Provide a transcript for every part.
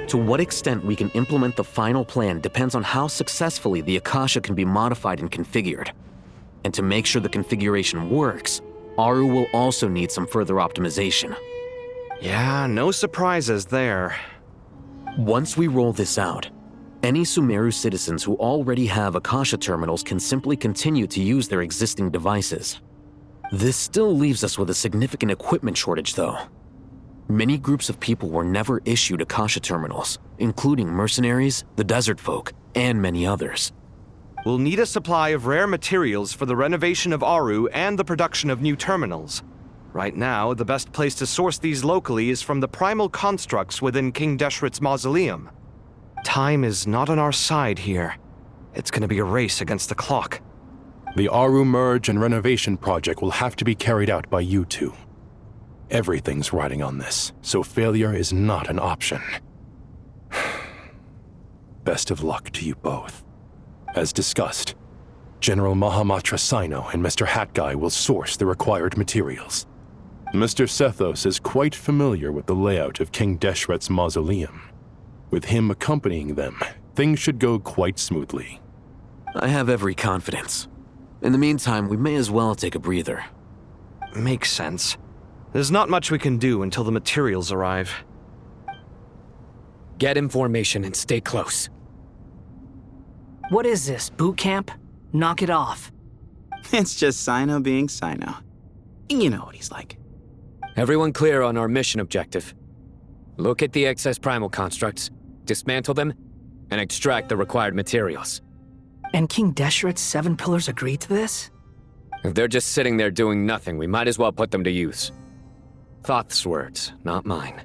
To what extent we can implement the final plan depends on how successfully the Akasha can be modified and configured. And to make sure the configuration works, Aru will also need some further optimization. Yeah, no surprises there. Once we roll this out, any Sumeru citizens who already have Akasha terminals can simply continue to use their existing devices. This still leaves us with a significant equipment shortage, though. Many groups of people were never issued Akasha terminals, including mercenaries, the desert folk, and many others. We'll need a supply of rare materials for the renovation of Aru and the production of new terminals. Right now, the best place to source these locally is from the primal constructs within King Deshret's mausoleum. Time is not on our side here. It's gonna be a race against the clock. The Aru merge and renovation project will have to be carried out by you two. Everything's riding on this, so failure is not an option. Best of luck to you both. As discussed, General Mahamatra Sino and Mr. Hatguy will source the required materials. Mr. Sethos is quite familiar with the layout of King Deshret's mausoleum. With him accompanying them, things should go quite smoothly. I have every confidence. In the meantime, we may as well take a breather. Makes sense. There's not much we can do until the materials arrive. Get in formation and stay close. What is this, boot camp? Knock it off. It's just Sino being Sino. You know what he's like. Everyone clear on our mission objective. Look at the excess primal constructs, dismantle them, and extract the required materials. And King Deshret's 7 pillars agreed to this? If they're just sitting there doing nothing, we might as well put them to use. Thoth's words, not mine.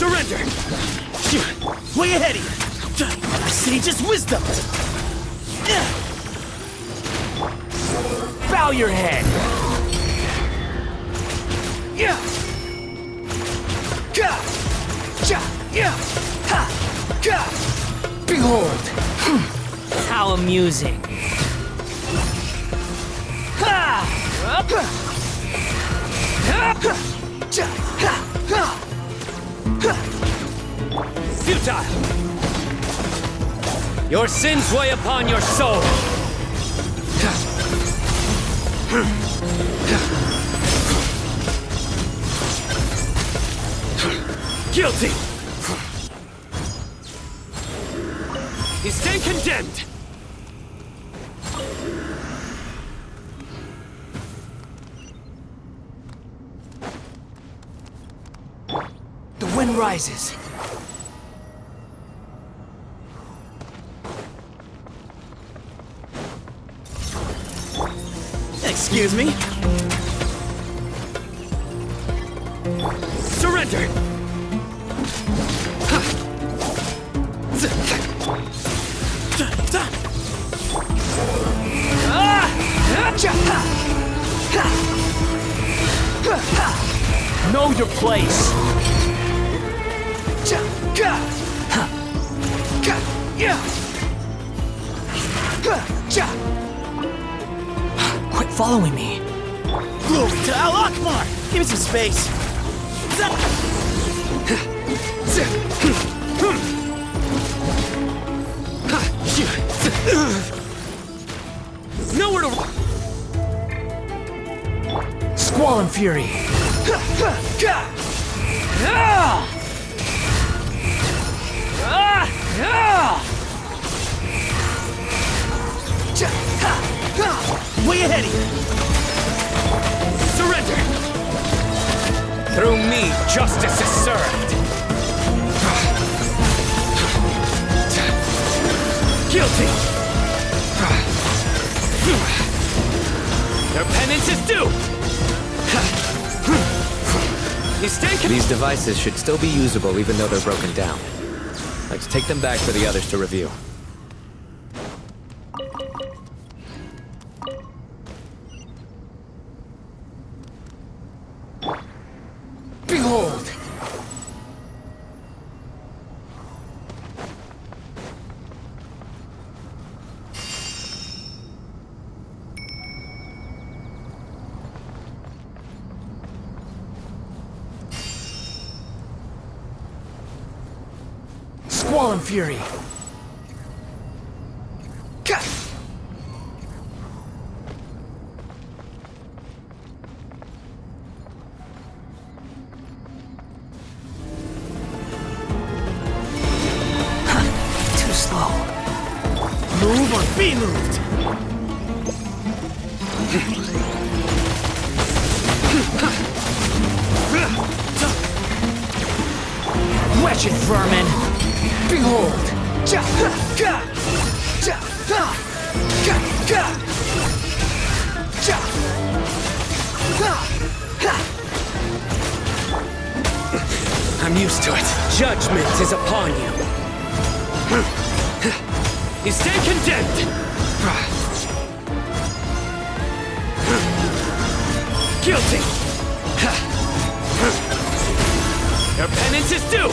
Surrender! Way ahead of you! Sage's wisdom! Bow your head! Behold! How amusing. Futile! Your sins weigh upon your soul! Guilty! You stand condemned! The wind rises. Excuse me? Surrender! Know your place! Quit following me. Glory to Al-Akbar! Give me some space! Nowhere to... Squall and fury. way ahead of you! Surrender! Through me, justice is served. Guilty! Their penance is due! You stand These devices should still be usable even though they're broken down. Let's take them back for the others to review. Behold! Squall and Fury! Gah! Too slow. Move or be moved! Wretched vermin! Behold! Ja! Ga! Ja! Ha! Ga! Ga! Ja! Ha! Ha! I'm used to it. Judgment is upon you. You stand condemned! Guilty! Your penance is due!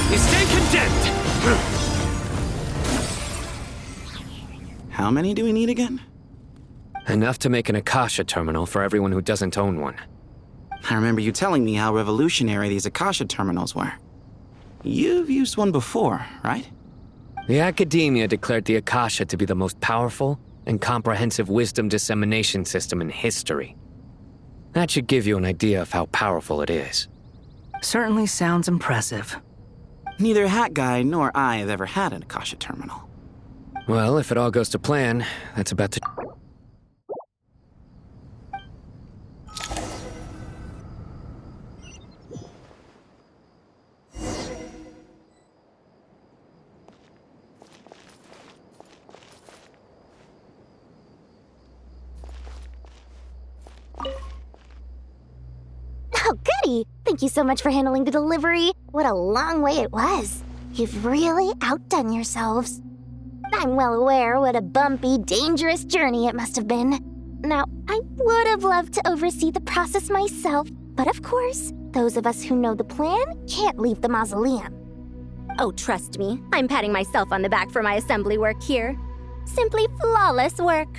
You stand condemned! How many do we need again? Enough to make an Akasha terminal for everyone who doesn't own one. I remember you telling me how revolutionary these Akasha terminals were. You've used one before, right? The academia declared the Akasha to be the most powerful and comprehensive wisdom dissemination system in history. That should give you an idea of how powerful it is. Certainly sounds impressive. Neither Hat Guy nor I have ever had an Akasha terminal. Well, if it all goes to plan, that's about to... Oh, goody! Thank you so much for handling the delivery. What a long way it was. You've really outdone yourselves. I'm well aware what a bumpy, dangerous journey it must have been. Now, I would have loved to oversee the process myself, but of course, those of us who know the plan can't leave the mausoleum. Oh, trust me, I'm patting myself on the back for my assembly work here. Simply flawless work.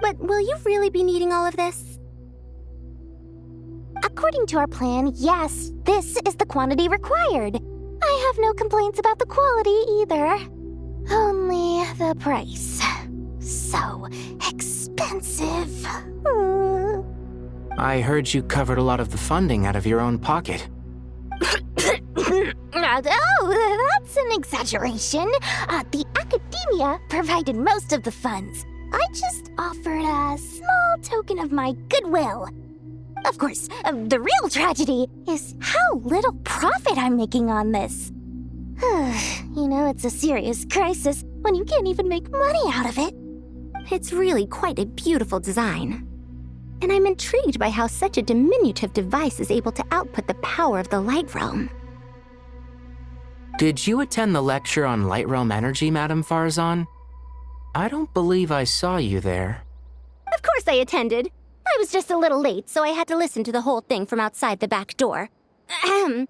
But will you really be needing all of this? According to our plan, yes, this is the quantity required. I have no complaints about the quality either. Only the price. So expensive. I heard you covered a lot of the funding out of your own pocket. Oh, that's an exaggeration. The academia provided most of the funds. I just offered a small token of my goodwill. Of course, the real tragedy is how little profit I'm making on this. You know, it's a serious crisis when you can't even make money out of it. It's really quite a beautiful design. And I'm intrigued by how such a diminutive device is able to output the power of the Light Realm. Did you attend the lecture on Light Realm energy, Madame Farzan? I don't believe I saw you there. Of course I attended. I was just a little late, so I had to listen to the whole thing from outside the back door. Ahem.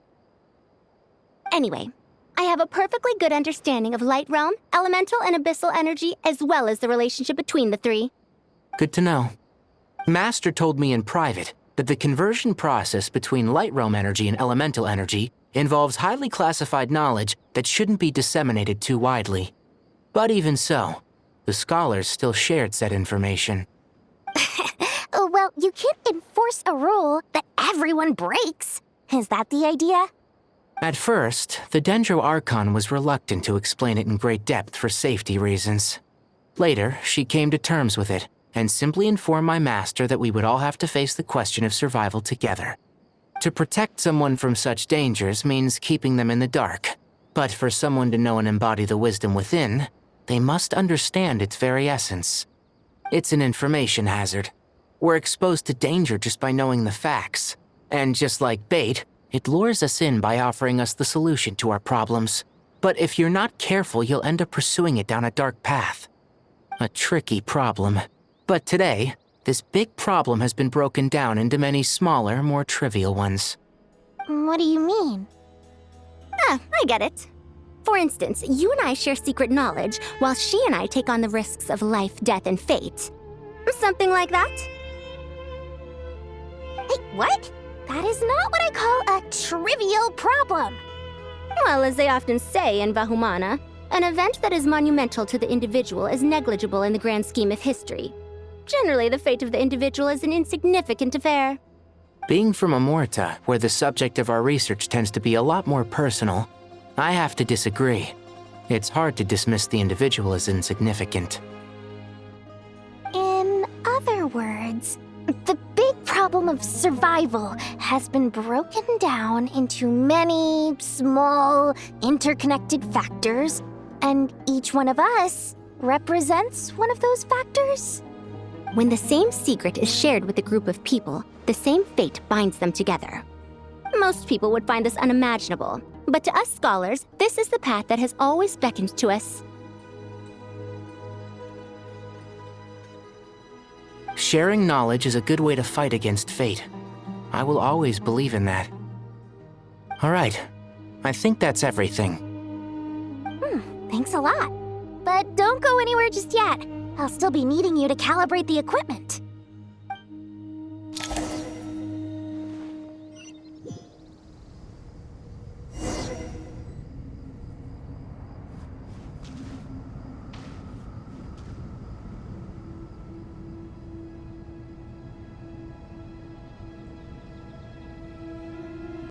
Anyway, I have a perfectly good understanding of Light Realm, elemental and abyssal energy, as well as the relationship between the three. Good to know. Master told me in private that the conversion process between Light Realm energy and elemental energy involves highly classified knowledge that shouldn't be disseminated too widely. But even so, the scholars still shared said information. Well, you can't enforce a rule that everyone breaks. Is that the idea? At first, the Dendro Archon was reluctant to explain it in great depth for safety reasons. Later, she came to terms with it and simply informed my master that we would all have to face the question of survival together. To protect someone from such dangers means keeping them in the dark. But for someone to know and embody the wisdom within, they must understand its very essence. It's an information hazard. We're exposed to danger just by knowing the facts. And just like bait, it lures us in by offering us the solution to our problems. But if you're not careful, you'll end up pursuing it down a dark path. A tricky problem. But today, this big problem has been broken down into many smaller, more trivial ones. What do you mean? Ah, I get it. For instance, you and I share secret knowledge, while she and I take on the risks of life, death, and fate. Something like that? Hey, what? That is not what I call a trivial problem. Well, as they often say in Vahumana, an event that is monumental to the individual is negligible in the grand scheme of history. Generally, the fate of the individual is an insignificant affair. Being from Amorta, where the subject of our research tends to be a lot more personal, I have to disagree. It's hard to dismiss the individual as insignificant. In other words, the big problem of survival has been broken down into many small, interconnected factors, and each one of us represents one of those factors. When the same secret is shared with a group of people, the same fate binds them together. Most people would find this unimaginable, but to us scholars, this is the path that has always beckoned to us. Sharing knowledge is a good way to fight against fate. I will always believe in that. All right, I think that's everything. Thanks a lot. But don't go anywhere just yet. I'll still be needing you to calibrate the equipment.